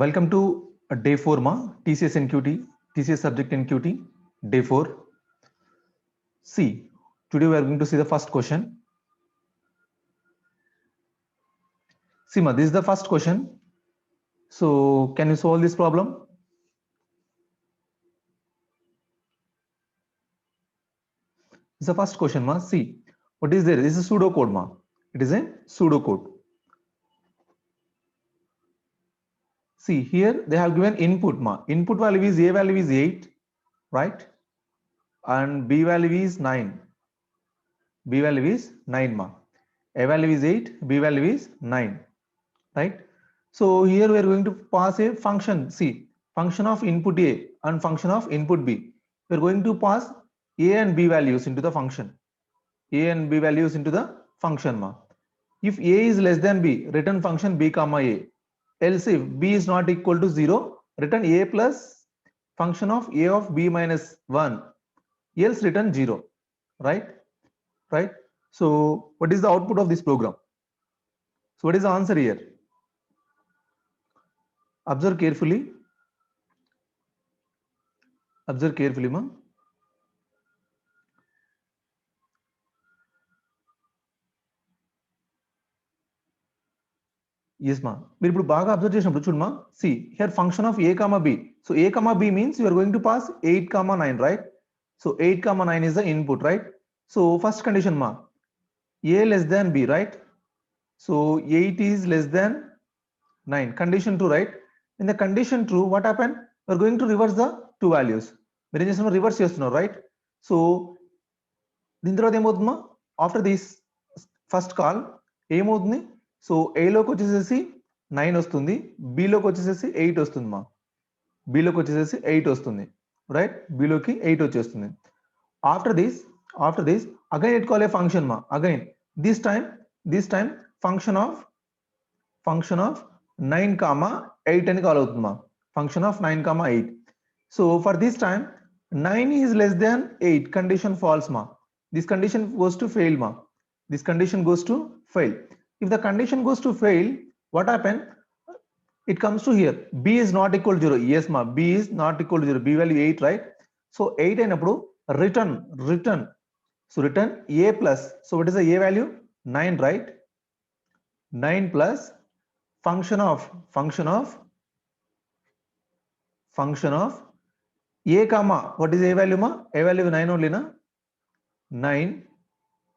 Welcome to day 4 ma TCS NQT, TCS subject NQT, day 4. See, today we are going to see the first question. See ma, this is the first question. So can you solve this problem? This is the first question ma. See, what is there? This is a pseudo code ma. It is a pseudo code. See here they have given input ma. Input value is A value is 8, right? And B value is 9. B value is 9 ma. A value is 8, B value is 9, right? So here we are going to pass a function. See, function of input A and function of input B. We are going to pass A and B values into the function. A and B values into the function ma. If A is less than B, return function B comma A. Else if B is not equal to 0, return A plus function of A of B minus 1. Else return 0, right? Right? So what is the output of this program? So what is the answer here? Observe carefully. Observe carefully ma. Yes ma. మీరు ఇప్పుడు బాగా observe చేసినప్పుడు చూడమా, see here function of a comma b. So a comma b means you are going to pass 8 comma 9, right? So 8 comma 9 is the input, right? So first condition ma, a less than b, right? So 8 is less than 9. Condition 2, right? In the condition true, what happened? We are going to reverse the two values. మీరు ఏం చేస్తున్నారు, reverse చేస్తున్నారు, right? So దీని తర్వాత ఏమవుతుందమ్మా, after this first call ఏమవుతుంది? So ఏలోకి వచ్చేసేసి 9 వస్తుంది, బిలోకి వచ్చేసేసి 8 వస్తుంది మా. బిలోకి వచ్చేసేసి 8 వస్తుంది, రైట్? బిలోకి 8 వచ్చేస్తుంది. After this again it call a function మా. Again this time function of 9 comma 8 అని కాల్ అవుతుంది మా. Function of 9 comma 8. So for this time 9 is less than 8, condition false ma. This condition goes to fail ma. This condition goes to fail. If the condition goes to fail, what happen? It comes to here, b is not equal to 0. Yes ma, b is not equal to 0. B value 8, right? So 8 అయినప్పుడు return. So return a plus, so what is the a value? 9, right? 9 plus function of a comma, what is a value ma? A value 9 only na. 9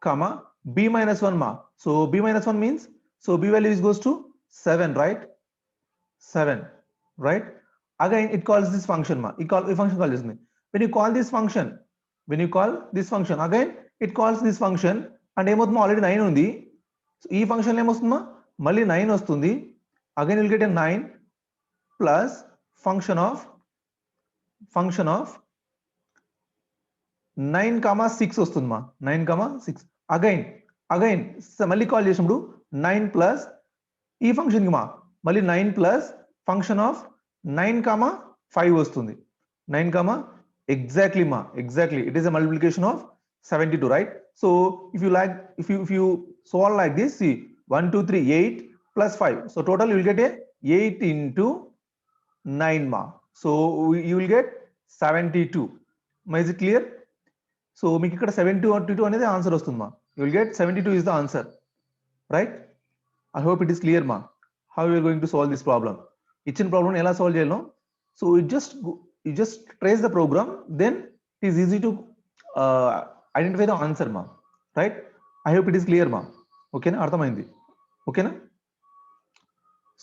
comma b minus 1 ma. So b minus 1 means, so b value is goes to 7, right? 7, right? Again it calls this function ma. A function call chestund. When you call this function, again it calls this function and ఏమవుతుందో already 9 ఉంది. So ఈ function ఏమొస్తుందా, మళ్ళీ 9 వస్తుంది. Again will get a 9 plus function of 9 comma 6 వస్తుంది మా. 9 comma 6 again మళ్ళీ call చేసినప్పుడు 9 plus ఈ ఫంక్షన్ కి మా మళ్ళీ 9 ప్లస్ ఫంక్షన్ ఆఫ్ 9 కామా 5 వస్తుంది. 9 comma exactly it is a multiplication of 72, right? So if you solve like this, see 1 2 3 8 plus 5, so total you will get a 8 into 9 ma. So you will get 72 ma. Is it clear? So మీకు ఇక్కడ 72 అనేది answer వస్తుంది మా. You will get 72 is the answer, right? I hope it is clear ma. How you are going to solve this problem? ఇచ్చిన problem ఎలా solve చేయాలో, so you just trace the program, then it is easy to identify the answer ma, right? I hope it is clear ma. Okay na, అర్థమైంది? Okay na?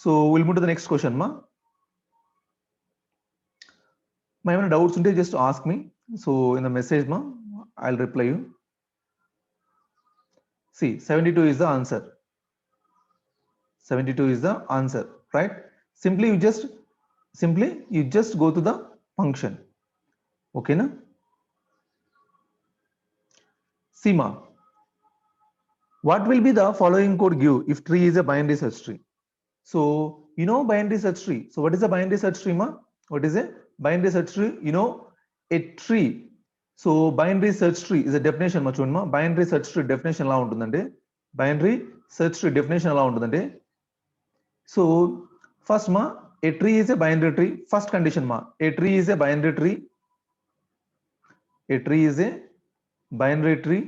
So we'll move to the next question ma. ఏమైనా doubts ఉంటే just ask me. So in the message ma, I'll reply you. See, 72 is the answer. 72 is the answer, right? Simply you just go to the function. Okay na? See ma, what will be the following code give if tree is a binary search tree? So you know binary search tree. So what is a binary search tree ma? What is a binary search tree? You know, a tree. So binary search tree is a definition ma. Chudma, binary search tree definition ఎలా ఉంటుందంటే, binary search tree definition ఎలా ఉంటుందంటే, so first ma, A tree is a binary tree. First condition ma, a tree is a binary tree. A tree is a binary tree.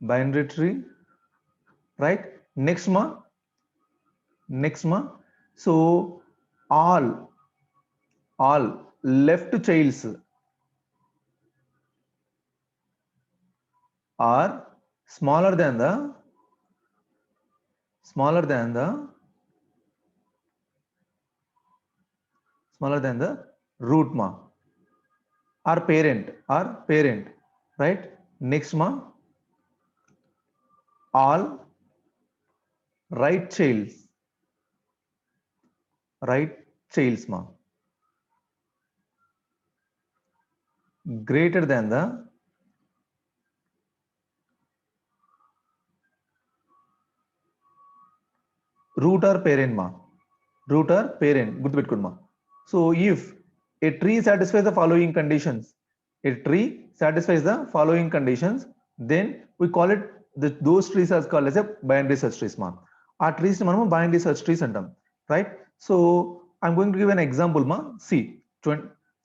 Binary tree, right? Next ma, so all left childs are smaller than the root ma, or parent, right? Next ma, all right childs ma greater than the root or parent ma, root or parent, గుర్తుపెట్టుకోండి మా. So if a tree satisfies the following conditions, then we call it those trees as called as a binary search trees ma. Our trees మనము binary search trees అంటాం, right? So I'm going to give an example ma. See,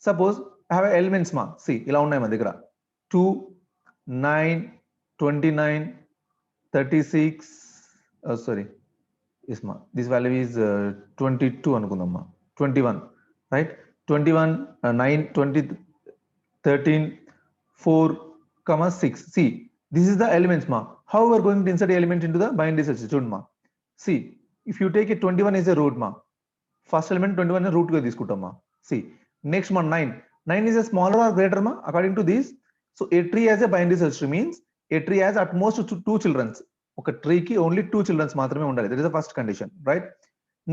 suppose I have elements ma. See, ఇలా ఉన్నాయి మా దగ్గర 2, 9, 29, 36, sorry, yes ma, this value is 22 అనుకుందాం మా, 21, right? 21, 9, 20, 13, 4, 6. See, this is the elements ma. How we are going to insert the element into the binary search? చూడండి ma. See, if you take it 21 is a root ma, first element 21 root గా తీసుకుంటాం ma. See, next ma, 9 is a smaller or greater ma according to this. So a tree as a binary search tree means a tree has at most 2 children. ఒక tree కి only 2 childrens మాత్రమే ఉండాలి. That is the first condition, right?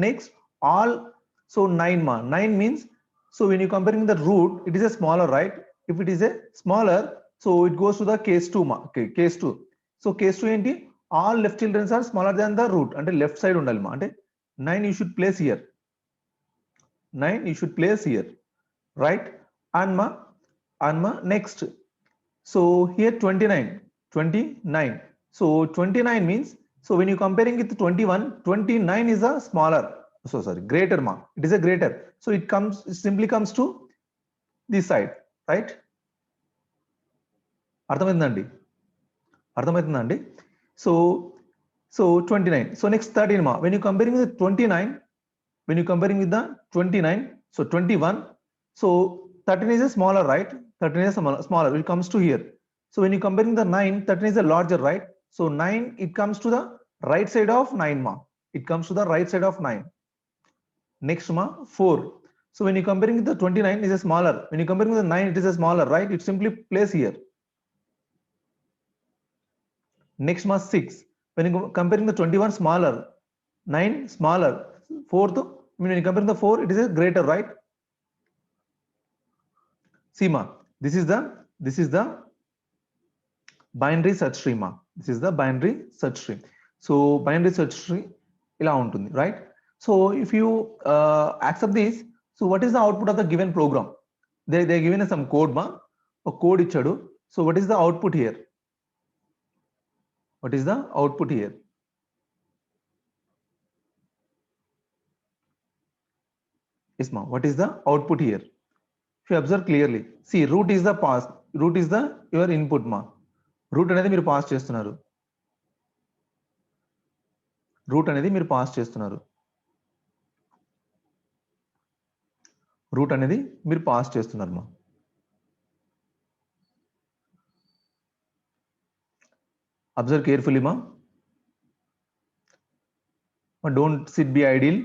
Next all, so 9 మా, 9 means, so when you comparing the root it is a smaller, right? If it is a smaller, so it goes to the case 2 మా, case 2. So case 2 ఏంటి? All left childrens are smaller than the root, అంటే left side ఉండాలి మా, అంటే 9 you should place here, 9 you should place here, right? And ma next, so here 29, so 29 means, so when you comparing it to 21, 29 is a smaller, so sorry, greater ma, it is a greater, so it simply comes to this side, right? అర్థమైందండి? So 29, so next 13 ma, when you comparing with 29, when you comparing with the 29, so 21, so 13 is a smaller, right? 13 is a smaller, it comes to here. So when you comparing the 9, 13 is a larger, right? So 9, it comes to the right side of 9 ma, it comes to the right side of 9. Next ma, 4, so when you comparing with the 29 is a smaller, when you comparing with the 9 it is a smaller, right? It simply place here. Next ma, 6, when you comparing the 21 smaller, 9 smaller, 4th, when you compare the 4, it is a greater, right? See ma, this is the binary search tree ma, this is the binary search tree. So binary search tree ila untundi, right? So if you accept this, so what is the output of the given program? They given us some code ma, a code ichadu. So what is the output here? What is the output here? Yes ma, what is the output here? If you observe clearly, see, root is the pass, root is the your input ma, root అనేది మీరు pass చేస్తున్నారు, route అనేది మీరు pass చేస్తున్నారు, route అనేది మీరు pass చేస్తున్నారు మా. అబ్జర్వ్ కేర్ఫుల్లీ మా, డోంట్ సిట్ బి ఐడిల్.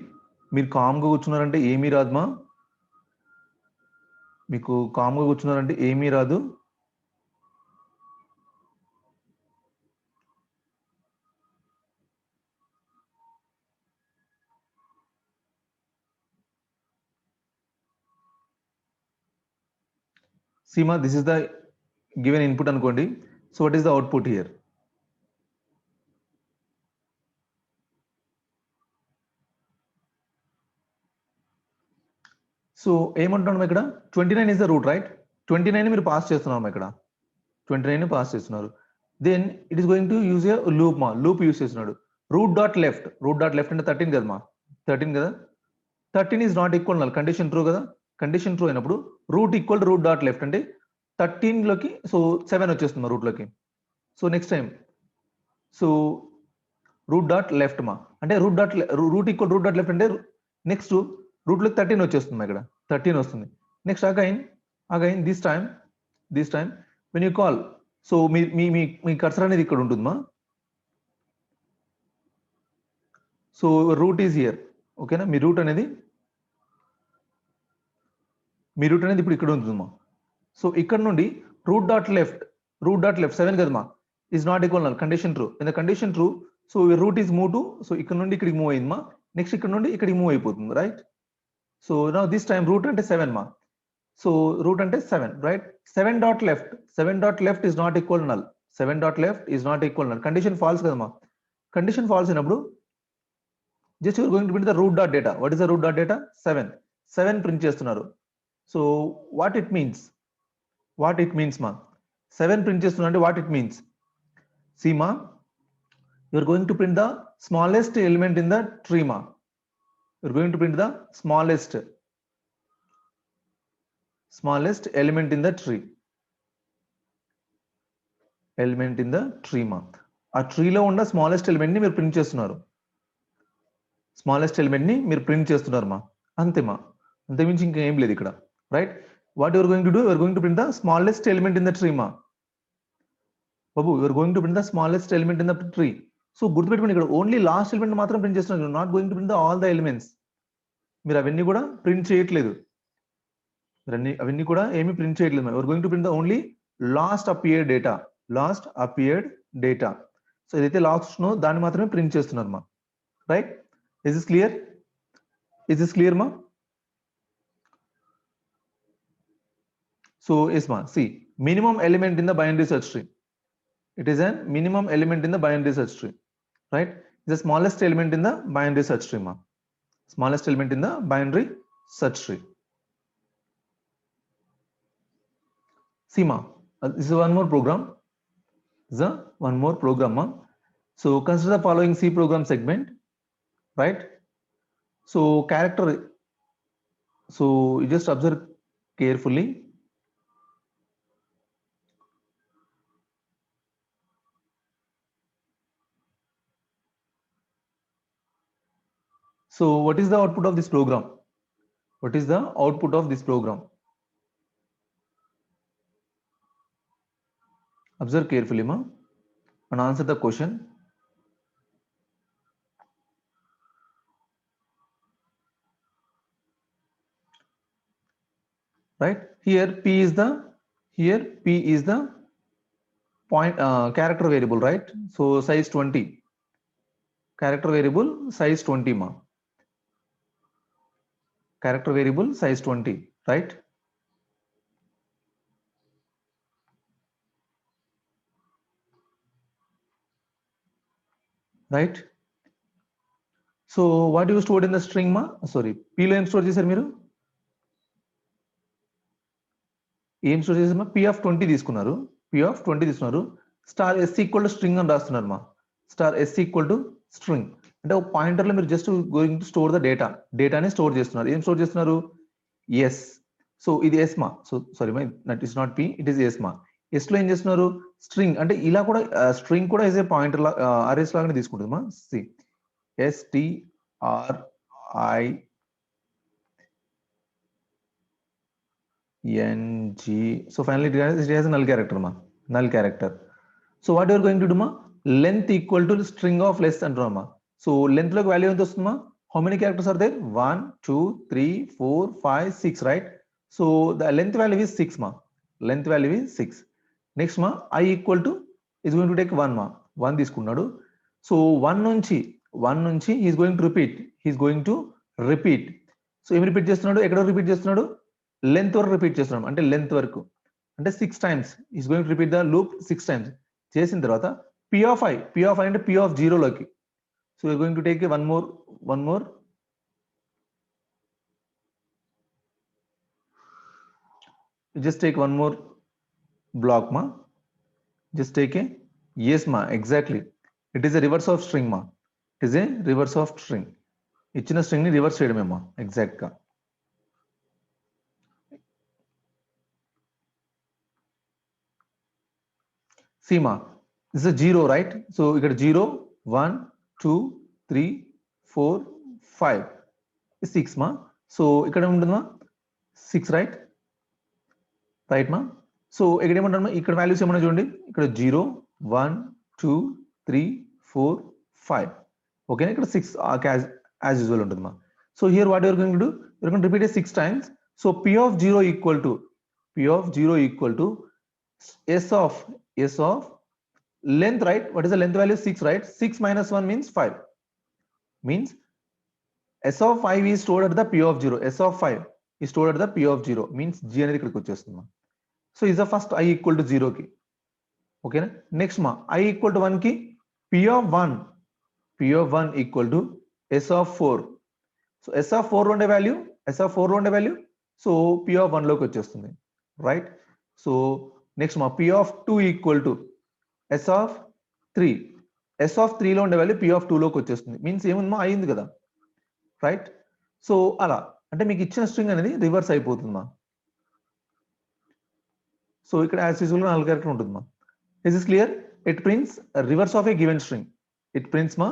మీరు కామ్గా కూర్చున్నారంటే ఏమీ రాదు మా, మీకు కామ్గా కూర్చున్నారంటే ఏమీ రాదు. Seema, this is the given input అనుకోండి. So what is the output here? So ఏమంటున్నాం ఇక్కడ? 29 ఇస్ ద రూట్, రైట్? 29 మీరు పాస్ చేస్తున్నాం ఇక్కడ, 29 పాస్ చేస్తున్నారు. Then it is going to use a loop మా, లూప్ యూజ్ చేస్తున్నాడు. రూట్ డాట్ లెఫ్ట్ అంటే 13 కదా మా, 13 కదా, 13 is not equal null, condition true కదా, కండిషన్ ట్రూ అయినప్పుడు root equal to root dot left అంటే 13 లోకి సో 7 వచ్చేస్తుంది రూట్ లోకి. So next time so root dot left మా అంటే root equal root dot left అంటే నెక్స్ట్ రూట్ లోకి 13 వచ్చేస్తుంది, ఇక్కడ 13 వస్తుంది. Next again this time when you call so మీ కర్సర్ అనేది ఇక్కడ ఉంటుందమ్మా. సో రూట్ ఈజ్ హియర్, ఓకేనా, మీ రూట్ అనేది ఇప్పుడు ఇక్కడ ఉంటుందమ్మా. సో ఇక్కడ నుండి రూట్ డాట్ లెఫ్ట్ 7 కదమ్మా, is not equal null, condition true. In the condition true so root is move to, so ఇక్కడ నుండి ఇక్కడికి మూవ్ అయిందమ్మా, నెక్స్ట్ ఇక్కడ నుండి ఇక్కడికి మూవ్ అయిపోతుంది, right. So now this time root అంటే 7 మా, సో రూట్ అంటే 7, right. 7 dot left is not equal null, 7 dot left is not equal null, condition false కదమ్మా. కండిషన్ ఫాల్స్ అయినప్పుడు just you're going to print the root dot data. What is the root dot data? 7 print చేస్తున్నారు. So what it means మా, 7 print చేస్తున్నారు అంటే what it means, see ma, you are going to print the smallest element in the tree ma, you are going to print the smallest element in the tree ma. ఆ tree లో ఉన్న smallest element ని మీరు print చేస్తున్నారు, మా, అంతేమా, అంతేమించి ఇంకా ఏం లేదు ఇక్కడ, right. What you're going to do, you're going to print the smallest element in the tree మా. బాబు you're going to print the smallest element in the tree. So గుర్తుపెట్టుకోండి, ఇక్కడ ఓన్లీ లాస్ట్ ఎలిమెంట్ మాత్రం ప్రింట్ చేస్తున్నారు, not going to print the all the elements. మీరు అవన్నీ కూడా print చేయట్లేదు, అవన్నీ కూడా ఏమీ ప్రింట్ చేయట్లేదు. You're going to print the only last appeared data. So ఏదైతే లాస్ట్ నో దాన్ని మాత్రమే ప్రింట్ చేస్తున్నారు మా, రైట్. ఇస్ దిస్ క్లియర్ మా? సో ఎస్ మా, see minimum element in the binary search tree. It is a minimum element in the binary search tree, right? It's the smallest element in the binary search tree ma, smallest element in the binary search tree. See ma, this is one more program, ma. So consider the following C program segment, right? So character, so you just observe carefully. So what is the output of this program? Observe carefully ma and answer the question. Right, here P is the point character variable, right? So size 20, character variable size 20 ma, character variable size 20, right? Right. So what do you stored in the string ma, sorry, P లో ఏం store చేశారు మీరు? ఏం store చేశారు మా? P of 20 తీసుకున్నారు, star s equal to string అని రాస్తున్నారు మా, star s equal to string అంటే ఒక పాయింటర్ లో మీరు just going to store the డేటాని స్టోర్ చేస్తున్నారు. ఏం స్టోర్ చేస్తున్నారు? ఎస్. సో ఇది ఎస్ మా, so sorry my that is not P, it is S మా. ఎస్ లో ఏం చేస్తున్నారు? స్ట్రింగ్ అంటే ఇలా కూడా స్ట్రింగ్ కూడా ఇస్ ఏ పాయింటర్ అరేస్ లాగానే తీసుకుంటుంది మా. See STRING. So finally it has a null character ma, So what you are going to do ma? Length equal to string of less and ma. So length log value ఎంత వస్తుంది ma? How many characters are there? 1 2 3 4 5 6, right? So the length value is 6 ma, next ma I equal to is going to take 1 ma, 1 తీసుకున్నాడు. So 1 నుంచి he is going to repeat. So ఏం repeat చేస్తున్నాడు? ఎక్కడ repeat చేస్తున్నాడు? Length వరకు repeat చేస్తున్నాం, అంటే length వరకు అంటే 6 times is going to repeat the loop 6 times. చేసిన తర్వాత p of i అంటే p of 0 లోకి. So you're going to take one more just take one more block ma, just take a yes ma, exactly, it is a reverse of string ma, it is a reverse of string. ఇచ్చిన string ని reverse చేయడమేమా exact గా. Seema is 0 right. So ఇక్కడ 0 1 2 3 4 5 6 మా. So ఇక్కడ ఏముంటుందా 6 right right మా. So ఇక్కడ ఏమంటారు ఇక్కడ వాల్యూస్ ఏమన్నా చూడండి, ఇక్కడ 0 1 2 3 4 5 ఓకేనా. ఇక్కడ 6 యాజ్ యూజువల్ ఉంటుంది మా. So here what you're going to do, you're going to repeat it 6 times. సో p of 0 equal to s of length, right? What is the length value? 6, right? 6 minus 1 means 5. Means s of 5 is stored at the p of 0. S of 5 is stored at the p of 0. Means g అనేది ఇక్కడికి వచ్చేస్తుంది. So is the first i equal to 0 కి. ఓకేనా. Next మా i equal to 1 కి p of 1 equal to s of 4. So s of 4 ఉండే value so p of 1 లోకి వచ్చేస్తుంది రైట్. సో నెక్స్ట్ మా p of 2 equal to s of 3. s of 3 లో ఉండే వాల్యూ p of 2 లోకి వచ్చేస్తుంది. మీన్స్ ఏముందమ్మా అయింది కదా రైట్. సో అలా అంటే మీకు ఇచ్చిన స్ట్రింగ్ అనేది రివర్స్ అయిపోతుందమ్మా. సో ఇక్కడ యాజ్ యూజువల్ గా 4 క్యారెక్టర్ ఉంటుందమ్మా. Is is clear? It prints reverse of a given string. It prints మా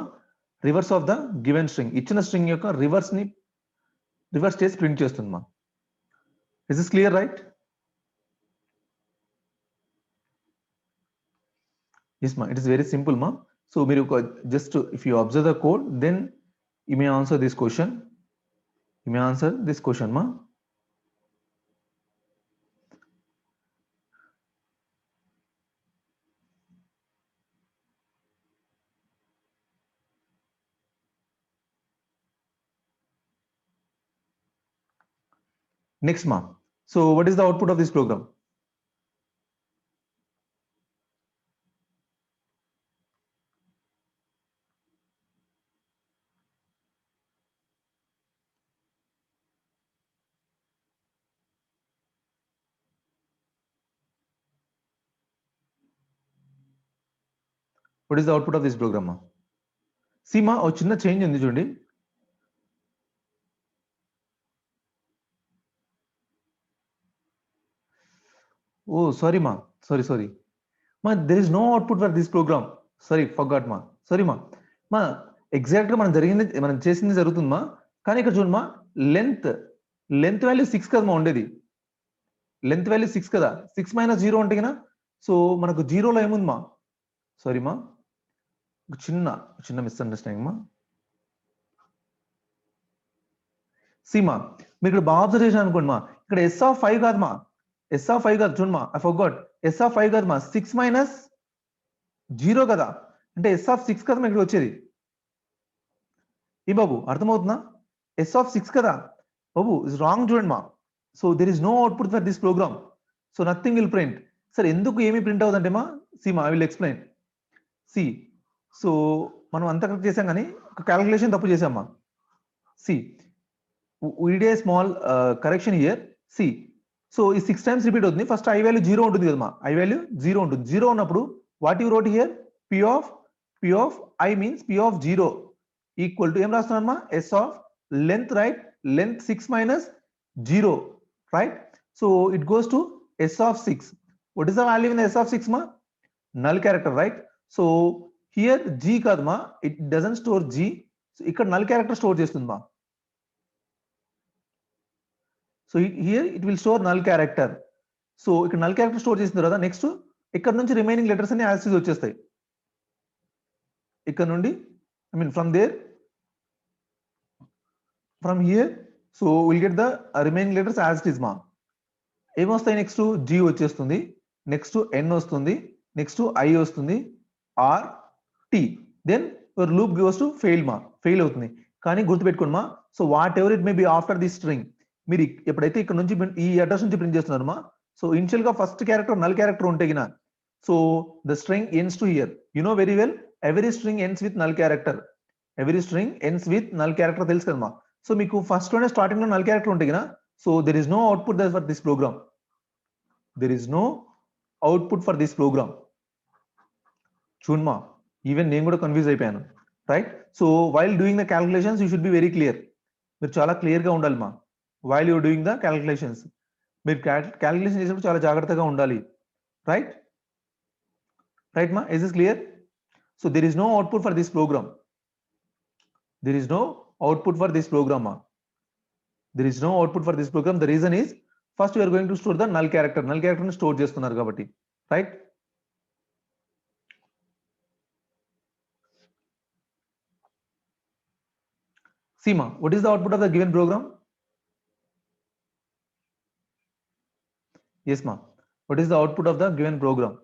reverse of the given string. ఇచ్చిన స్ట్రింగ్ యొక్క రివర్స్ చేసి ప్రింట్ చేస్తుందమ్మా. Is is clear right? Yes ma, it is very simple ma. So మీరు just if you observe the code, then you may answer this question. Ma. Next ma. So what is the output of this program? What is the output of this program ma? See ma, ఓ చిన్న change ఉంది చూడండి. Oh, sorry ma. Sorry. Ma, there is no output for this program. Sorry, forgot ma. Sorry ma. Ma, exact గా మనం చేసింది జరుగుతుంది మా. కానీ ఇక్కడ చూడండి మా, లెంత్ వాల్యూ 6 కదా మా ఉండేది. లెంత్ వాల్యూ 6 కదా. 6 మైనస్ 0 అంటే కదా. సో మనకు 0లో ఏముంది మా? సారీ మా, చిన్న మిస్అండర్స్టాండింగ్ మా. సీమా మీరు ఇక్కడ బాగా అబ్జర్వ్ చేశాను అనుకోండి మా, ఇక్కడ s of 5 కాదు మా. s of 5 కాదు చూడమా, ఐ ఫర్గాట్. s of 5 కాదు మా, 6 మైనస్ 0 కదా. అంటే s of 6 కదా ఇక్కడ వచ్చేది. ఈ బాబు అర్థమవుతుందా? s of 6 కదా బాబు, ఇస్ రాంగ్ చూడండి మా. So there is no output for this program. So nothing will print. Sir ఎందుకు ఏమి ప్రింట్ అవుతుందంటే మా, సి మా, I will explain. See so మనం అంతా కరెక్ట్ చేసాం కానీ ఒక క్యాలిక్యులేషన్ తప్పు చేసామా. See we did a small correction here. See, so ఈ 6 times repeat అవుతుంది. ఫస్ట్ i వాల్యూ 0 ఉంటుంది కదా మా, i వాల్యూ 0 ఉంటుంది. 0 ఉన్నప్పుడు what you wrote here, p of i means p of 0 equal to ఏం రాస్తున్నాను మా, s of length, right? Length 6 minus 0, right? So it goes to s of 6. What is the value in the s of 6 ma? Null character, right? So here g కాదు మా, it doesn't store g. So ఇక్కడ null character store చేస్తుంది మా. So here it will store null character. So ఇక్కడ null character store చేసిన తర్వాత next ఇక్కడ నుంచి రిమైనింగ్ లెటర్స్ అన్ని యాజ్ ఇట్ వచ్చేస్తాయి. ఇక్కడ నుండి I mean from here so will get the remaining letters as it is మా. ఏమొస్తాయి నెక్స్ట్, జీ వచ్చేస్తుంది, నెక్స్ట్ ఎన్ వస్తుంది, నెక్స్ట్ ఐ వస్తుంది, R T. Then your loop goes to fail అవుతుంది. కానీ గుర్తుపెట్టుకోండి మా, so what ever it may be after this string, మీరు ఎప్పుడైతే ఇక్కడ నుంచి ఈ అడ్రస్ నుంచి ప్రింట్ చేస్తున్నారు మా, సో ఇనిషియల్ గా ఫస్ట్ క్యారెక్టర్ నల్ క్యారెక్టర్ ఉంటే గిన, so the string ends to hear. You know very well, every string ends with null character. తెలుసు కదా మా. సో మీకు ఫస్ట్ లోనే స్టార్టింగ్ లో నల్ క్యారెక్టర్ ఉంటే గిన, so there is no output for this program. చూడమా, ఈవెన్ నేను కూడా కన్ఫ్యూజ్ అయిపోయాను. right? So while doing the calculations you should be very clear. మీరు చాలా క్లియర్ గా ఉండాలి మా while you doing the calculations. మీరు క్యాలిక్యులేషన్ చేసినప్పుడు చాలా జాగ్రత్తగా ఉండాలి, right? Right ma, is this clear? So there is no output for this program. There is no output for this program ma. There is no output for this program. The reason is first we are going to store the null character. Null character ni store చేస్తున్నారు కాబట్టి, right? See ma, what is the output of the given program? Yes ma, what is the output of the given program?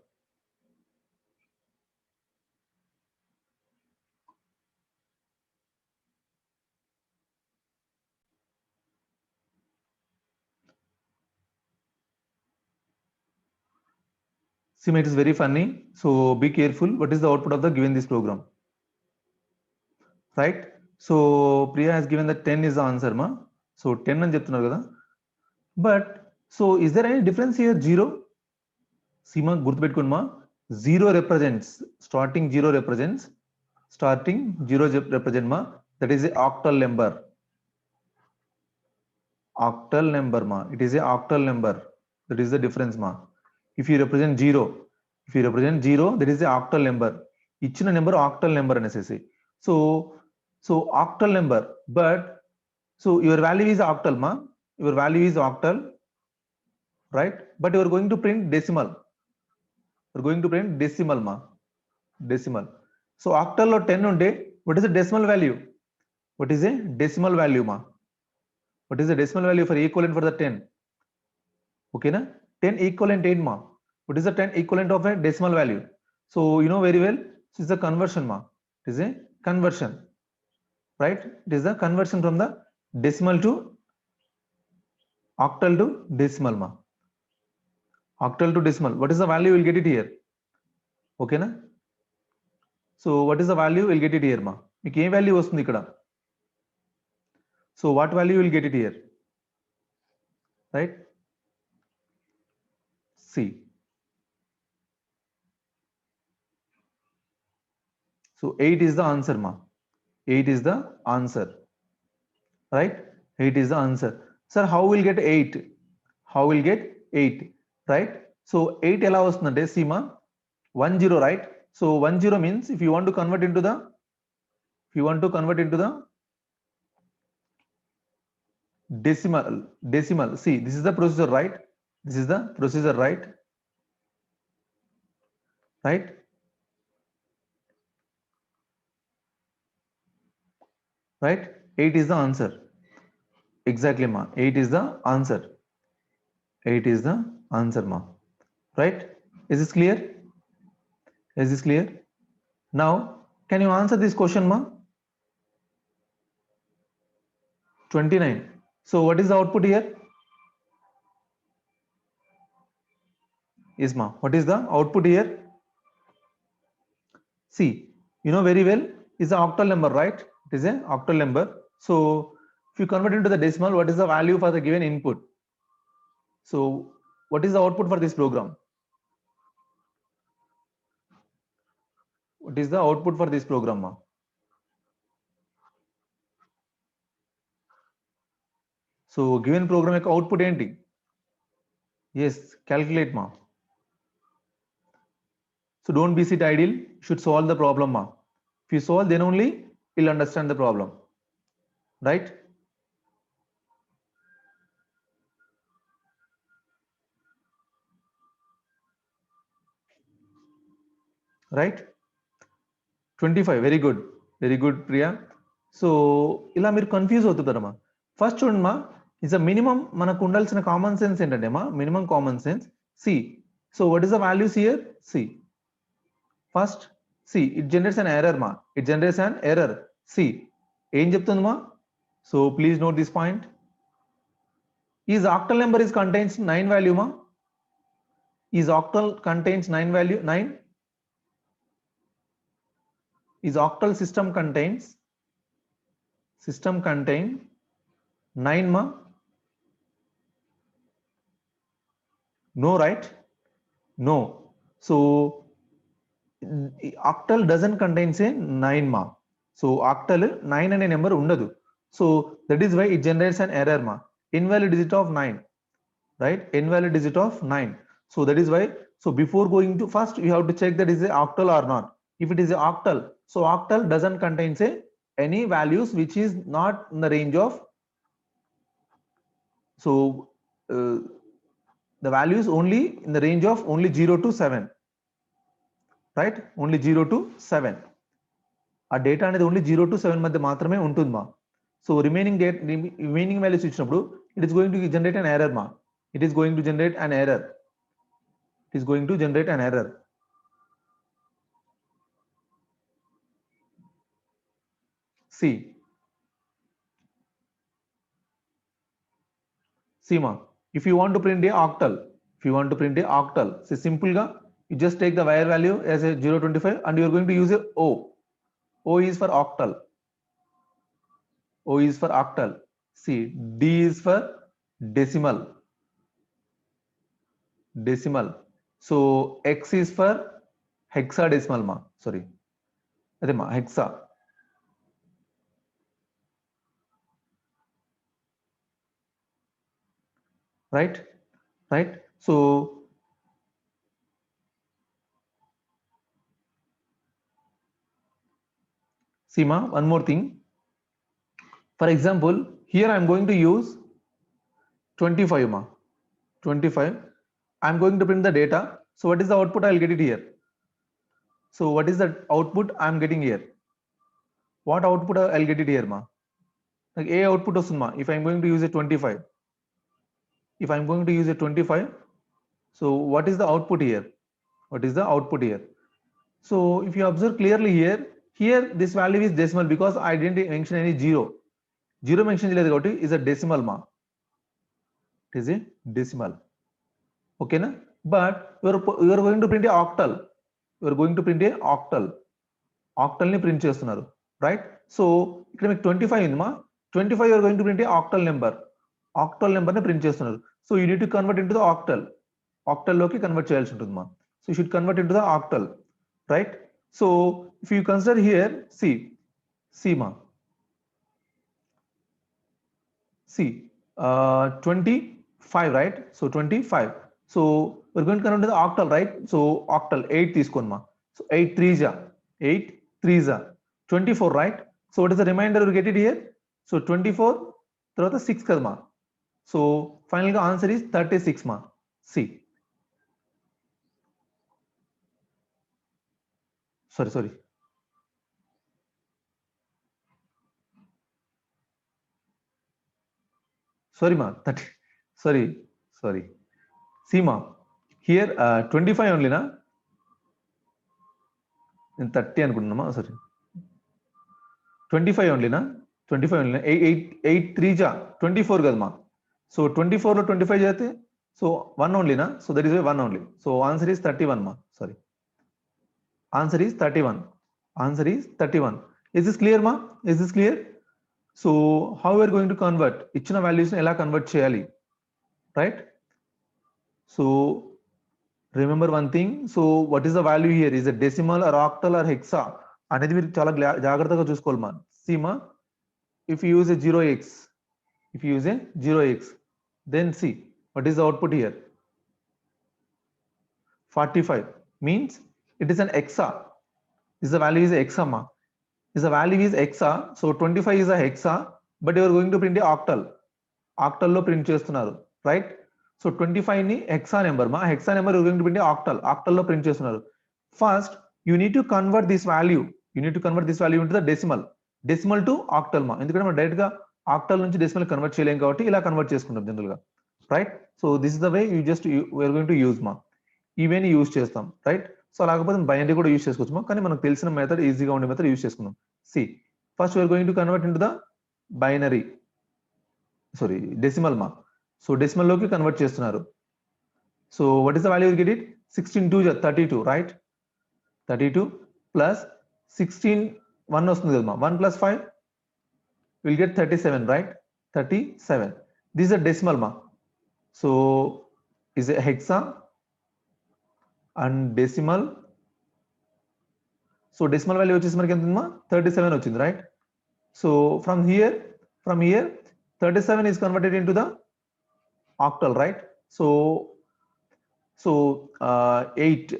See ma, it is very funny, so be careful. What is the output of the given this program, right? So Priya has given that 10 is the answer ma. So 10 అని చెప్తున్నారు కదా, but so is there any difference here? 0. Seema గుర్తుపెట్టుకోండి మా, 0 represents starting 0 represents మా, that is a octal number. Octal number ma, it is a octal number. That is the difference ma. If you represent 0, that is a octal number. ఇచ్చిన number octal number అనేసి. So octal number, but so your value is octal ma, your value is octal, right? But you are going to print decimal. We're going to print decimal ma, decimal. So octal lo 10 unde, what is the decimal value? What is a decimal value ma? What is the decimal value for equivalent for the 10? Okay na, 10 equivalent 8 ma. What is the 10 equivalent of a decimal value? So you know very well, this is a conversion ma. It is a conversion, right? It is the conversion from the decimal to octal to decimal ma. Octal to decimal, what is the value? We'll get it here. Okay na? So what is the value? We'll get it here ma. మీకు ఏ value వస్తుంది ఇక్కడ? So what value will get it here, right? C. So 8 is the answer ma. 8 is the answer, right? 8 is the answer. Sir, how will get 8? How will get 8, right? So 8 ఎలా వస్తుందంటే see ma, 10, right? So 10 means if you want to convert into the decimal, see this is the procedure, right? This is the procedure, right? Right? Right? 8 is the answer. Exactly ma, 8 is the answer. 8 is the answer ma, right? Is this clear? Is this clear? Now can you answer this question ma? 29. So what is the output here? Yes ma, what is the output here? See, you know very well, is the octal number, right? It is a octal number. So if you convert into the decimal, what is the value for the given input? So what is the output for this program? What is the output for this program ma? So given program యొక్క output ఏంటి? Yes, calculate ma. So don't be sit idle, you should solve the problem ma. If you solve, then only you'll understand the problem, right? Right? 25, very good Priya. So ఇలా మీరు confuse అవుతుంటారమ్మా. First చూడండి మా, is a minimum మనకు ఉండాల్సిన common sense ఏంటంటే మా, minimum common sense C. So what is the values here? C. First C, it generates an error మా, it generates an error. C ఏం చెప్తుంది మా? So please note this point. Is octal number is contains 9 value మా. Is octal contains 9 value, 9. Is octal system contain 9 ma? No, right? No. So octal doesn't contain say 9 ma. So octal 9 అనే number ఉండదు. So that is why it generates an error మా, invalid digit of 9, right? Invalid digit of 9. So that is why, so before going to first you have to check that is a octal or not. If it is a octal, so octal doesn't contain say any values which is not in the range of, so the values only in the range of only 0 to 7, right? Only 0 to 7. ఆ data అనేది only 0 to 7 మధ్య మాత్రమే ఉంటుంది మా. So remaining values ఇచ్చినప్పుడు it is going to generate an error మా. It is going to generate an error. It is going to generate an error. See ma, if you want to print a octal, so simple ga, you just take the wire value as a 0.25 and you are going to use a O. O is for octal. O is for octal. See, D is for decimal. So X is for hexadecimal ma. Sorry, ade ma, hexa. Right. So see ma, one more thing. For example, here I am going to use 25 ma. 25. I am going to print the data. So what is the output? I will get it here. So what is the output I am getting here? What output I will get it here ma? Like A output was ma. If I am going to use a 25. If I am going to use a 25. So what is the output here? So if you observe clearly here this value is decimal because I didn't mention any zero. Zero mention is a decimal ma. It is a decimal. Okay na? But you are going to print a octal. Octal ni print chestunaru, right? So ikkada meeku 25 ఉంది మా. 25 you are going to print a octal number ni print చేస్తున్నారు. So you need to convert into the octal లోకి convert చేయాల్సి ఉంటుంది మా. So you should convert into the octal, right? So if you consider here, see ma, see 25, right? So 25. So we're going to convert to the octal, right? So octal 8 తీసుకోండి మా. So 8 3s are 24, right? So what is the remainder you get it here? So 24 తర్వాత 6 కదా మా. So final గా answer is 36 ma. See, sorry ma, 30, sorry. See ma, here 25 only na, in 30 అనుకుంటున్నా మా. Sorry, 25 only na, 8 3 ja 24 కదా మా. So 24 లో 25 చేస్తే so 1 only na, so that is why 1 only. So answer is 31 ma. Sorry, answer is 31. Is this clear ma? So how we are going to convert ఇచ్చిన values ని ఎలా convert చేయాలి, right? So remember one thing. So what is the value here? Is it decimal or octal or hexa అనేది మీరు చాలా జాగ్రత్తగా చూసుకోవాలి మా. See ma, if you use a 0x, then see what is the output here? 45 means it is an hexa. Is the value is hexa ma. Is the value is hexa, so 25 is a hexa, but you are going to print a octal లో print చేస్తున్నారు, right? So 25 ని hexa number ma, hexa number you are going to print a octal లో print చేస్తున్నారు. First you need to convert this value into the decimal to octal ma. ఎందుకంటే మనం direct గా octal నుంచి decimal convert చేయలేం కాబట్టి ఇలా కన్వర్ట్ చేసుకుంటాం జనరల్ గా, right? So this is the way we are going to use ma. Even use చేస్తాం, రైట్? సో లేకపోతే బైనరీ కూడా యూజ్ చేసుకోవచ్చు మా, కానీ మనకు తెలిసిన మెథడ్, ఈజీగా ఉండే మెథడ్ యూజ్ చేసుకుందాం. See first we're going to convert into the binary, decimal మా. సో డెసిమల్ లోకి కన్వర్ట్ చేస్తున్నారు. So what is the value get it? 16 2 32, right? 32 plus 16 1 వస్తుంది కదా మా. 1 plus 5 will get 37, right? 37. This is decimal మా. So is a hexa and decimal. So decimal value వచ్చేసి మనకి ఎంత ఉందమ్మా 37 వచ్చింది right so from here 37 is converted into the octal right so 8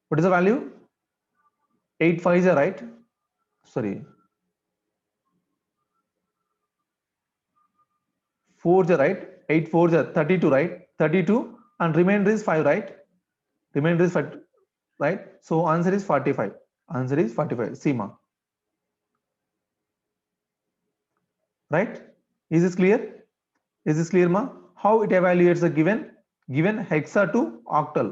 what is the value 8 5s are right sorry 4s are right 8 4s are 32 right 32 and remainder is 5 right remainder is 5 right so answer is 45 see ma right is this clear ma how it evaluates the given hexa to octal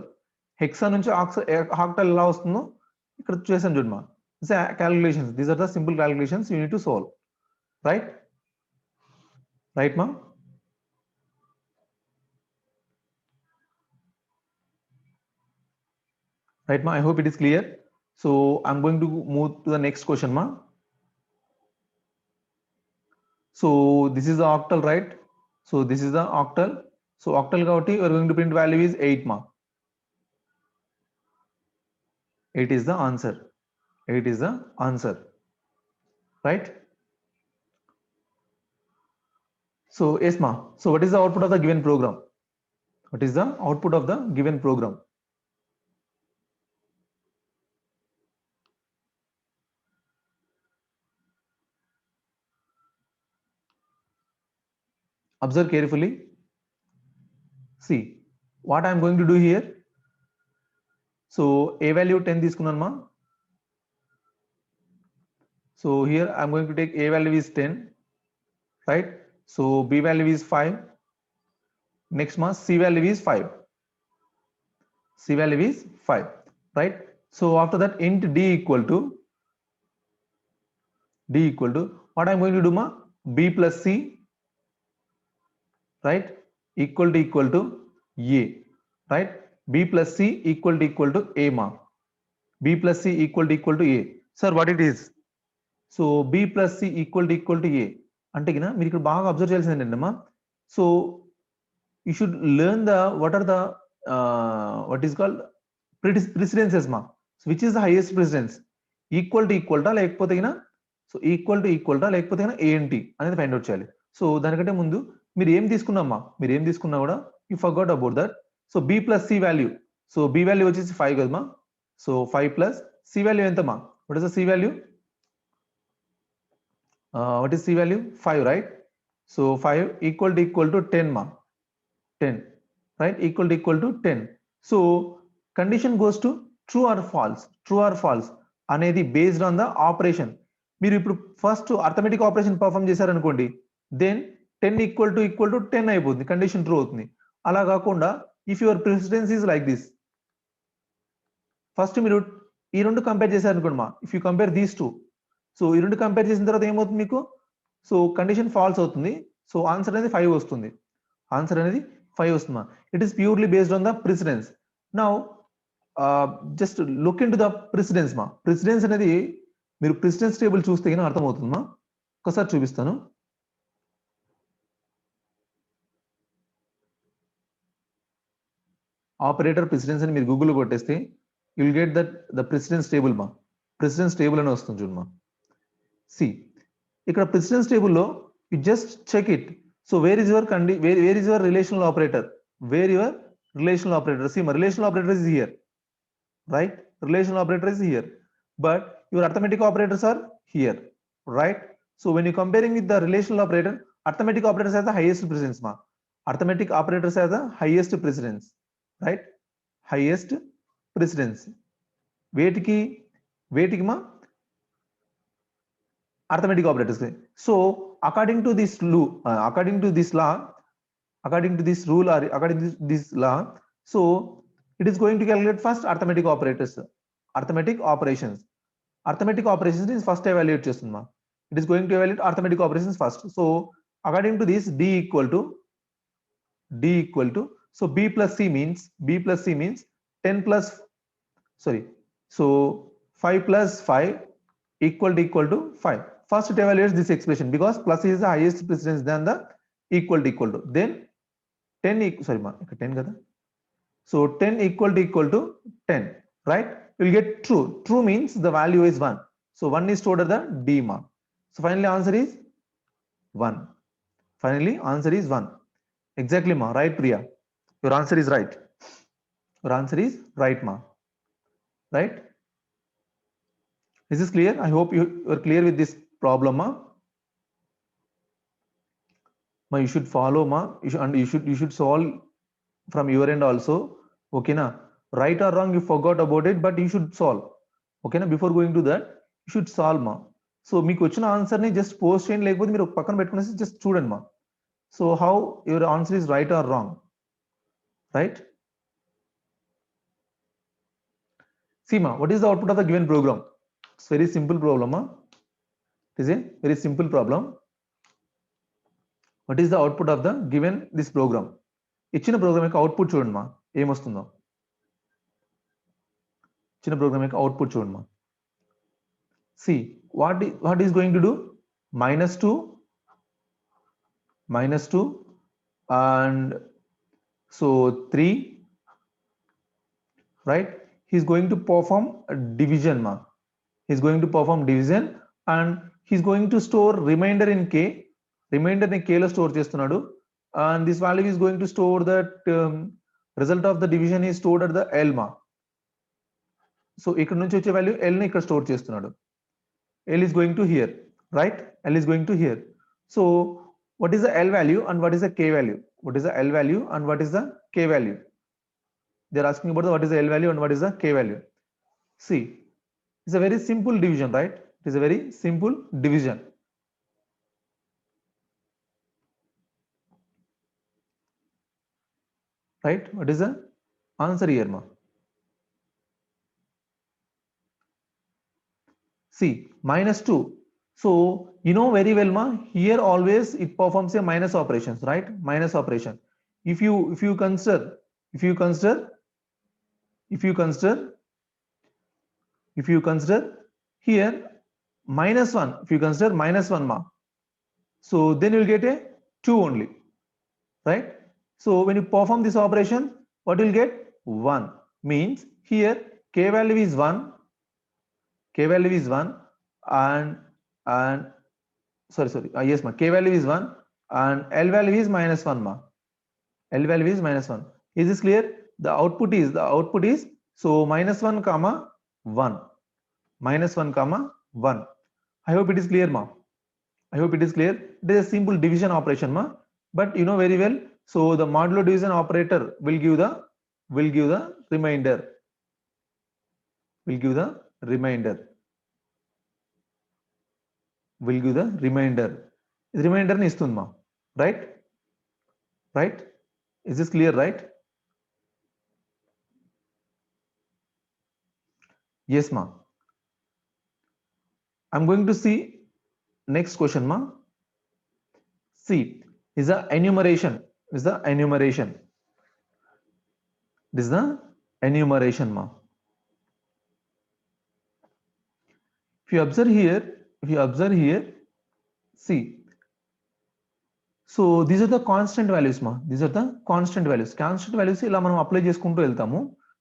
hexa nunchi octal ela vastundo ikkada chesam chudma calculations these are the simple calculations you need to solve right ma right ma I hope it is clear so I'm going to move to the next question ma so this is the octal right so this is the octal so octal kabatti we are going to print value is 8 ma 8 is the answer right so yes ma so what is the output of the given program observe carefully see what I am going to do here so a value 10 తీసుకున్నాను ma so here I am going to take a value is 10 right so b value is 5 next ma c value is 5 right so after that int d equal to what I'm going to do ma b plus c right equal to a right b plus c equal to a ma b plus c equal to a sir what it is so b plus c equal to a అంటే కినా మీరు ఇక్కడ బాగా observe చేయాల్సింది ఏంటంటే so you should learn the what are the what is called precedences ma so which is the highest precedence equal to లేకపోతే కినా so equal to లేకపోతే కినా ant అనేది find out చేయాలి సో దానికంటే ముందు మీరు ఏం తీసుకున్నా కూడా you forgot about that so b plus c value so b value వచ్చేసి 5 కదమ్మా సో 5 plus c వాల్యూ ఎంతమ్మా what is the c value what is c value 5 right so 5 equal to 10 ma 10 right equal to 10 so condition goes to true or false అనేది based on the operation మీరు ఇప్పుడు first arithmetic operation perform చేశారనుకోండి then 10 equal to 10 అయిపోతుంది condition true అవుతుంది అలా కాకుండా if your precedence is like this first మీరు ఈ రెండు కంపేర్ చేశారనుకోండి మా if you compare these two so ఈ రెండు కంపేర్ చేసిన తర్వాత ఏమవుతుంది మీకు సో కండిషన్ ఫాల్స్ అవుతుంది సో ఆన్సర్ అనేది 5 వస్తుంది it is purely based on the precedence now just look in to the precedence మా ప్రెసిడెన్స్ అనేది మీరు ప్రెసిడెన్స్ టేబుల్ చూస్తే కానీ అర్థమవుతుందమ్మా ఒకసారి చూపిస్తాను ఆపరేటర్ ప్రెసిడెన్స్ అని మీరు గూగుల్లో కొట్టేస్తే you will get that the precedence table మా ప్రెసిడెన్స్ టేబుల్ అని వస్తుంది చూడమ్మా సి ఇక్కడ ప్రెసిడెన్స్ టేబుల్లో you just check it so where is your relational operator see my relational operator is here right relational operator is here but your arithmetic operators are here right so when you comparing with the relational operator arithmetic operators have the highest precedence ma arithmetic operators have the highest precedence right highest precedence వేటికి ma arithmetic operators so according to this law according to this rule or according to this law so it is going to calculate first arithmetic operations is first evaluate chestundma it is going to evaluate arithmetic operations first so according to this d equal to so b plus c means 10 plus sorry so 5 plus 5 equal to 5 first it evaluates this expression because plus is the highest precedence than the equal to then 10 sorry ma 10 kada So 10 equal to 10, right? You'll get true. True means the value is 1. So 1 is stored at the D mark. So finally answer is 1. Finally answer is 1. Exactly ma, right Priya? Your answer is right. Your answer is right ma. Right? Is this clear? I hope you are clear with this problem ma. Ma, you should follow ma. You should solve from your end also. Okay na? Right or wrong, you forgot about it, but you should solve. Okay na? Before going to that, you should solve ma. So మీకు వచ్చిన answer ని just post చేయండి, లేకపోతే మీరు పక్కన పెట్టుకునేసి just చూడండి మా. So how your answer is right are wrong, right? See ma, what is the output of the given program? It's very simple problem ma. It is a very simple problem. What is the output of the given this program? ఇచ్చిన programme యొక్క output చూడండి మా, ఏమొస్తుందో. ఇచ్చిన programme యొక్క output చూడండి మా. See what is going to do? -2 and so 3, right? He's going to perform a division ma. He's going to perform division and he's going to store remainder in k. Remainder ni k lo store చేస్తున్నాడు, and this value is going to store that result of the division is stored at the l ma. So ఇక్కడ నుంచి వచ్చే value l ని ఇక్కడ store చేస్తున్నాడు. L is going to here, right? L is going to here. So what is the L value and what is the K value? What is the L value and what is the K value? They're asking about what is the L value and what is the K value. See, it's a very simple division, right? It is a very simple division. Right? What is the answer here, ma? See, -2. So you know very well ma, here always it performs a minus operations, right? Minus operation. If you consider here -1, if you consider -1 ma, so then you'll get a 2 only, right? So when you perform this operation, what you'll get? 1. Means here k value is 1, and sorry, yes ma, k value is 1 and L value is -1 ma. L value is -1. Is this clear? The output is so -1 comma 1, -1 comma 1. I hope it is clear ma. I hope it is clear. It is a simple division operation ma, but you know very well. So the modulo division operator will give the remainder. Will give the remainder. Remainder ni istundi ma, right? Right? Is this clear, right? Yes ma. I'm going to see next question ma. See, is the enumeration. This is the enumeration ma. If you observe here, see, so these are the constant values ma. Constant values ఇలా మనం apply చేసుకుంటూ వెళ్తాము.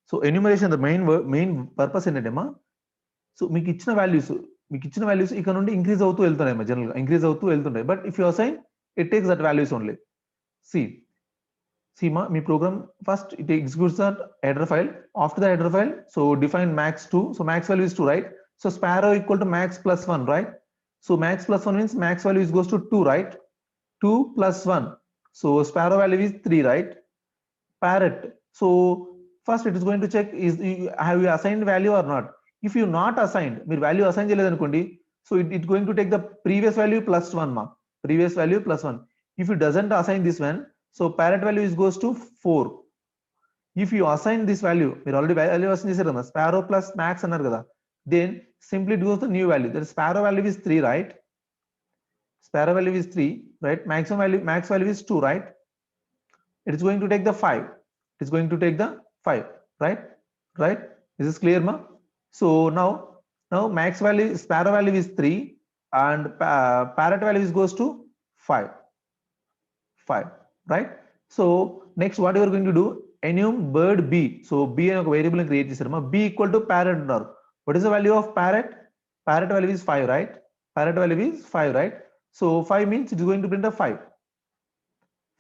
So enumeration the main purpose ఏంటంటే మా, so మీకు ఇచ్చిన values ఇక్కడ నుండి ఇంక్రీజ్ అవుతూ వెళ్తున్నాయి మా, జనరల్ గా ఇంక్రీజ్ అవుతూ వెళ్తుంటాయి. But if you assign, it takes that values only. see ma, మీ program first it executes the header file. After the header file, so define max2. so max value is 2, right? So sparrow equal to max plus 1, right? So max plus 1 means max value is goes to 2, right? 2 plus 1, so sparrow value is 3, right? Parrot, so first it is going to check is have you assigned value or not. If you not assigned, మీరు value assign చేయలేదు అనుకోండి, so it going to take the previous value plus 1 ma. Previous value plus 1. If you doesn't assign this one, so parrot value is goes to 4. If you assign this value, మీరు already value assign చేశారు కదా, sparrow plus max అన్నారు కదా, then simply do the new value. That sparrow value is 3, right? Sparrow value is 3, right? Max value is 2, right? It is going to take the 5. It is going to take the 5, right? Is this clear ma? So now max value, sparrow value is 3 and parrot value is goes to 5, right? So next what you are going to do, enum bird b. So b అనే ఒక variable ని create చేశారు మా. b equal to parrot అంటున్నారు. What is the value of parrot? Parrot value is 5, right? Parrot value is 5, right? So 5 means it is going to print a 5.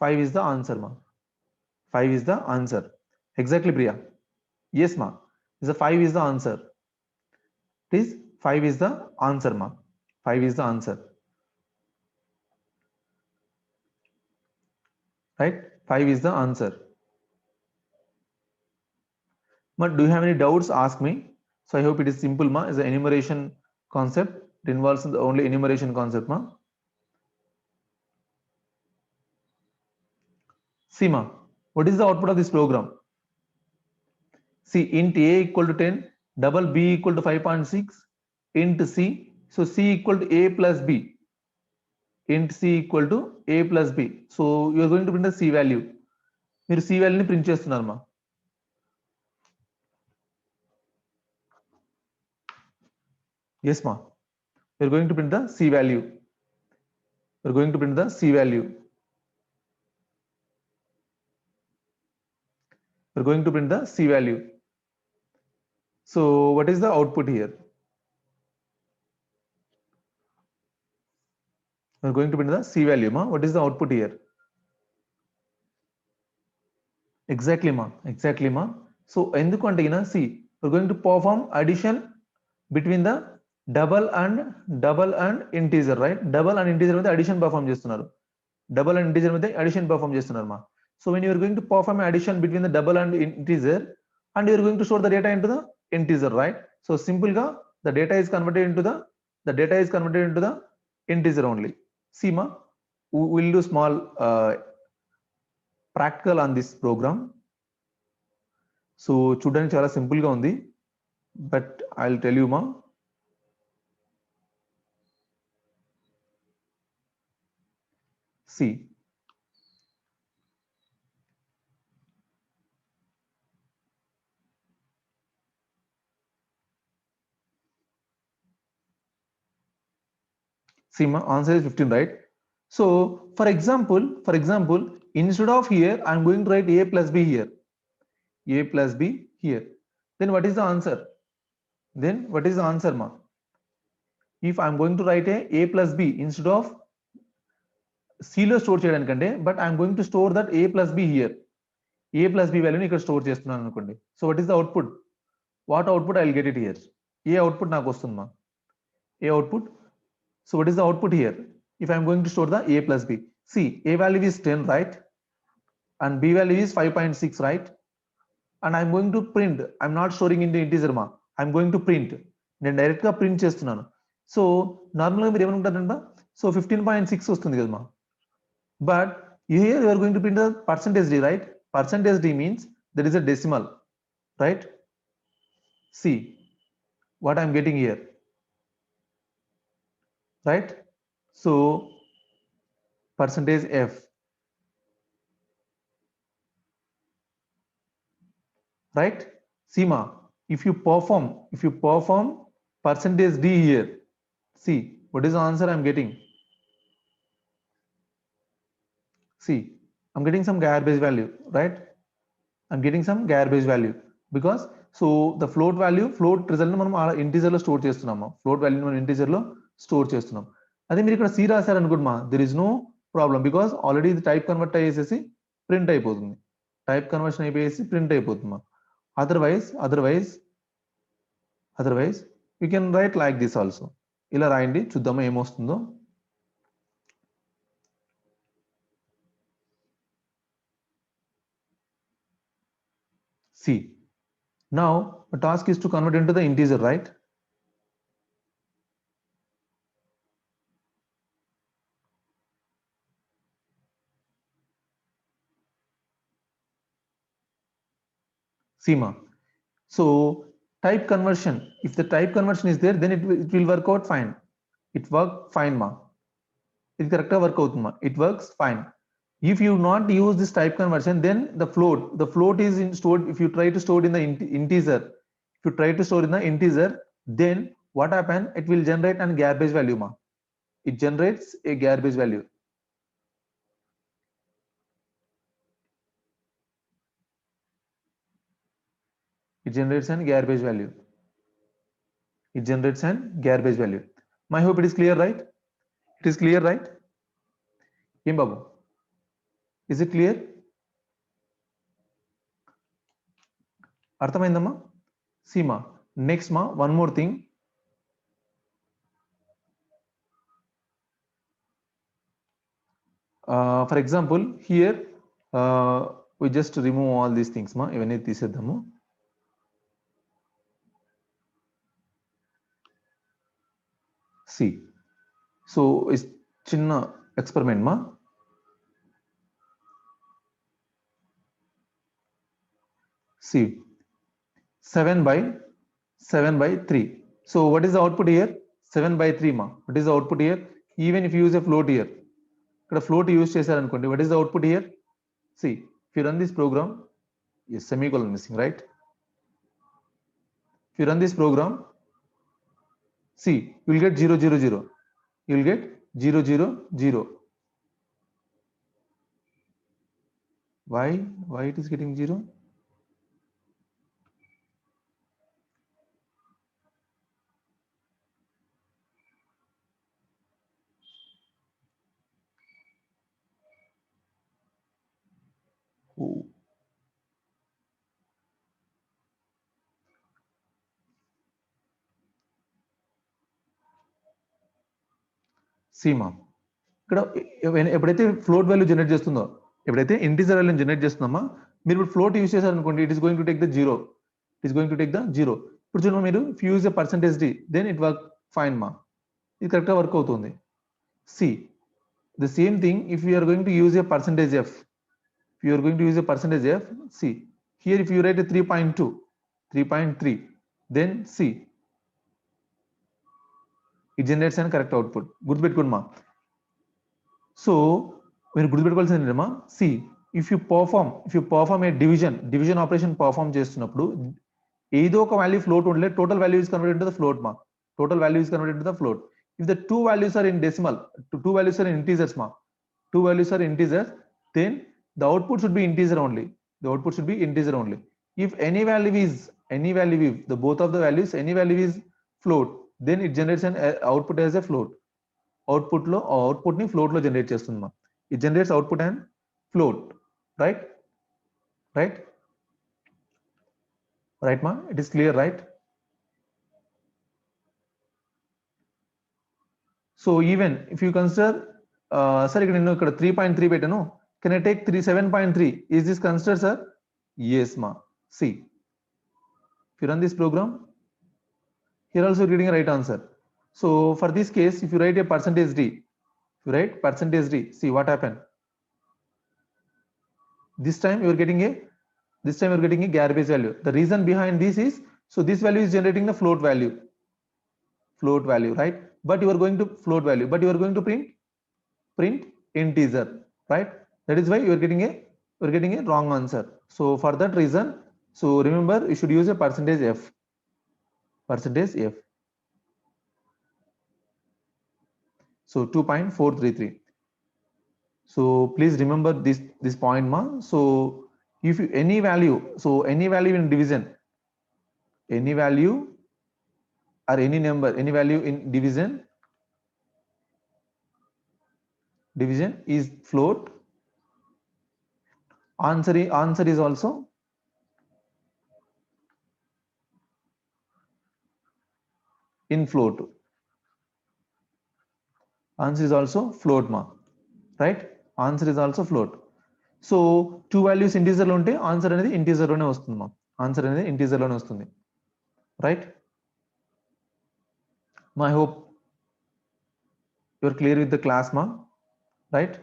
5 is the answer ma. 5 is the answer. Exactly Priya. Yes ma. The 5 is the answer. Please 5 is the answer ma. 5 is the answer. Right? 5 is the answer. But do you have any doubts? Ask me. So I hope it is simple ma. Is the enumeration concept. It involves the only enumeration concept ma. See ma. What is the output of this program? See, int a equal to 10, double b equal to 5.6, int c. So c equal to a plus b. Int c equal to a plus b. So you are going to print the c value. మీరు c value ని print చేస్తున్నారు మా. Yes ma. We are going to print the c value. We are going to print the c value. We are going to print the c value. So what is the output here? We are going to print the c value ma. What is the output here? Exactly ma. Exactly ma. So ఎందుకు అంటే ina see, we are going to perform addition between the double and integer, right? Double and integer మధ్య addition perform చేస్తున్నారు. Double and integer మధ్య addition perform చేస్తున్నారు మా. So when you are going to perform addition between the double and integer, and you are going to store the data into the integer, right? So simple గా the data is converted into the integer only. See ma, we will do small practical on this program. So చూడడానికి చాలా simple గా ఉంది, but I'll tell you ma. See, my answer is 15, right? So for example, instead of here, I'm going to write a plus b here. A plus b here. Then what is the answer? Ma? If I'm going to write a plus b instead of c లో store చేయడానికంటే, but I'm going to store that a plus b here. A plus b వాల్యూని ఇక్కడ store చేస్తున్నాను అనుకోండి. So what is the output? What output I'll get it here? A output నాకు వస్తుంది మా. A output. So what is the output here? If I'm going to store the a plus b. See, a value is 10, right? And b value is 5.6, right? And I'm going to print. I'm not storing in the integer ma. I'm going to print. నేను direct గా print చేస్తున్నాను. So normal గా మీరు ఏమనుకుంటారంట, so 15.6 వస్తుంది కదా మా. But here you are going to print the percentage d, right? Percentage d means there is a decimal, right? See what I'm getting here, right? So percentage f, right? See ma, if you perform percentage d here, see what is the answer I'm getting. See, I'm getting some garbage value, right? I'm getting some garbage value because so the float result ని మనం integer లో store చేస్తున్నాము. float value ని మనం integer లో store చేస్తున్నాం. అదే మీరు ఇక్కడ c రాశారు అనుకోండి మా, there is no problem because already ఇది టైప్ కన్వర్ట్ అయ్యేసి ప్రింట్ అయిపోతుంది. టైప్ కన్వర్షన్ అయిపోయేసి ప్రింట్ అయిపోతుంది మా. otherwise you can write like this also. ఇలా రాయండి, చూద్దామా ఏమొస్తుందో. See, now the task is to convert into the integer, right? See ma, so type conversion, if the type conversion is there, then it will work out fine. It work fine ma. It correct work out ma. It works fine. If you not use this type conversion, then the float is stored. If you try to store in the integer, then what happen? It will generate a garbage value ma. It generates a garbage value. It generates an garbage value. It generates an garbage value. I hope it is clear, right? It is clear, right? Em Babu, is it clear? అర్థమైందమ్మా? See ma, next ma, one more thing. For example, here we just remove all these things ma, ఇవన్నీ తీసేద్దాము. See, so is చిన్న experiment మా. See, 7 by 3. So what is the output here? 7 by 3 ma. What is the output here? Even if you use a float here, ఇక్కడ float use చేశారనుకోండి, what is the output here? See, if you run this program, yes, semicolon missing, right? If you run this program, see, you will get 0 0 0. You will get 0 0 0. Why it is getting 0? Oh. See ma, ఇక్కడ ఎప్పుడైతే float value generate చేస్తుందో, ఎప్పుడైతే integer value generate చేస్తున్నామా, మీరు ఇప్పుడు float use చేశారనుకోండి, it is going to take the 0. It is going to take the 0. ఇప్పుడు చూడండి, మీరు if use a percentage D, then it work fine మా. ఇది కరెక్ట్గా వర్క్ అవుతుంది. See the same thing if you are going to use a percentage F. If you are going to use a percentage f, see here, if you write a 3.2, 3.3, then see, it generates an correct output. Good bit good ma. So when good bit kalsindi ma, see, if you perform a division operation perform చేస్తున్నప్పుడు ఏదో ఒక value float ఉంటే total value is converted into the float ma. Total value is converted into the float. If the two values are in decimal, two values are in integers ma, two values are integers, then the output should be integer only. The output should be integer only. If any value is the both of the values, any value is float, then it generates an output as a float. Output ni float lo generate చేస్తుంది మా. It generates output and float, right? Right ma, it is clear, right? So even if you consider sir ఇక్కడ నేను ఇక్కడ 3.3 పెట్టాను, can I take 7.3? Is this considered, sir? Yes ma. See, if you run this program, here also you're getting a right answer. So for this case, if you write a percentage d, see what happened. This time you're getting a garbage value. The reason behind this is, so this value is generating the float value, right? But you are going to print integer, right? That is why you are getting a wrong answer. So for that reason, so remember, you should use a percentage f. So 2.433. So please remember this point ma. So if you, any value in division, any value or any number, any value in division is float. Answer is also in float. Answer is also float ma, right? Answer is also float. So two values integer lo unte answer anedi integer lone vastundi ma. Answer anedi integer lone vastundi, right? I hope you are clear with the class ma, right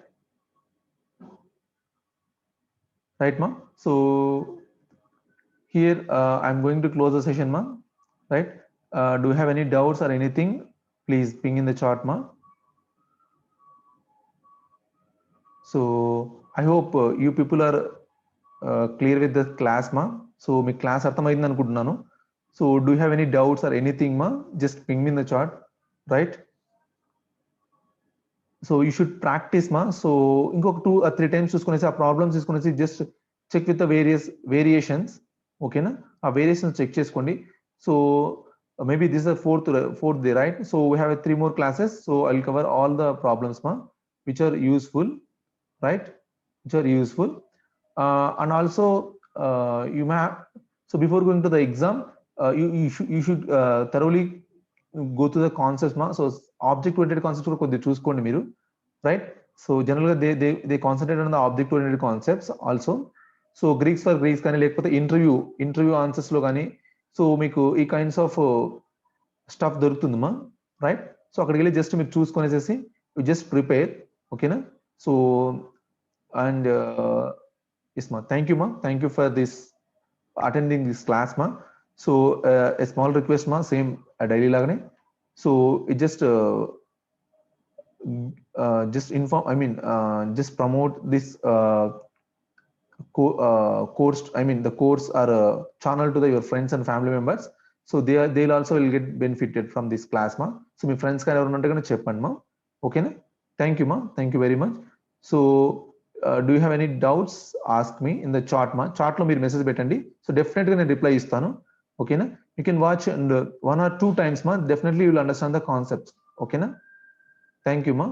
ma. So here I'm going to close the session ma, right? Do you have any doubts or anything? Please ping in the chat ma. So I hope you people are clear with the class ma. So me class అర్థమైంది అనుకుంటున్నాను. So do you have any doubts or anything ma? Just ping me in the chat, right? So you should practice ma. So ఇంకొక 2 or 3 times చూసుకునేసి ఆ problems తీసుకునేసి just check with the various variations. ఓకేనా? ఆ variations check చేసుకోండి. So maybe this is the fourth day, right? So we have 3 more classes, so I'll cover all the problems which are useful, right? Which are useful, and also you may have, so before going to the exam, you should thoroughly go to the concepts so object oriented concepts కూడా కొద్దిగా చూసుకోండి మీరు, right? So generally they concentrate on the object oriented concepts also. సో geeks for geeks కానీ లేకపోతే interview answers లో కానీ సో మీకు ఈ కైండ్స్ ఆఫ్ స్టఫ్ దొరుకుతుందమ్మా, రైట్? సో అక్కడికి వెళ్ళి జస్ట్ మీరు చూసుకొనేసేసి యూ జస్ట్ ప్రిపేర్, ఓకేనా? సో అండ్ ఎస్ మా, థ్యాంక్ యూ మా, thank you for this attending this class మా. So a small request same, సేమ్ డైలీ లాగానే. So it just inform, I mean just promote this course, I mean the course or channel to your friends and family members, so they'll also will get benefited from this class ma. So my friends kan evaru unte kana cheppandi ma, okay na? Thank you ma, thank you very much. So do you have any doubts, ask me in the chat ma. Chat lo meer message pettandi, so definitely నేను reply istanu, okay na? You can watch and 1 or 2 times ma, definitely you will understand the concepts, okay na? Thank you ma.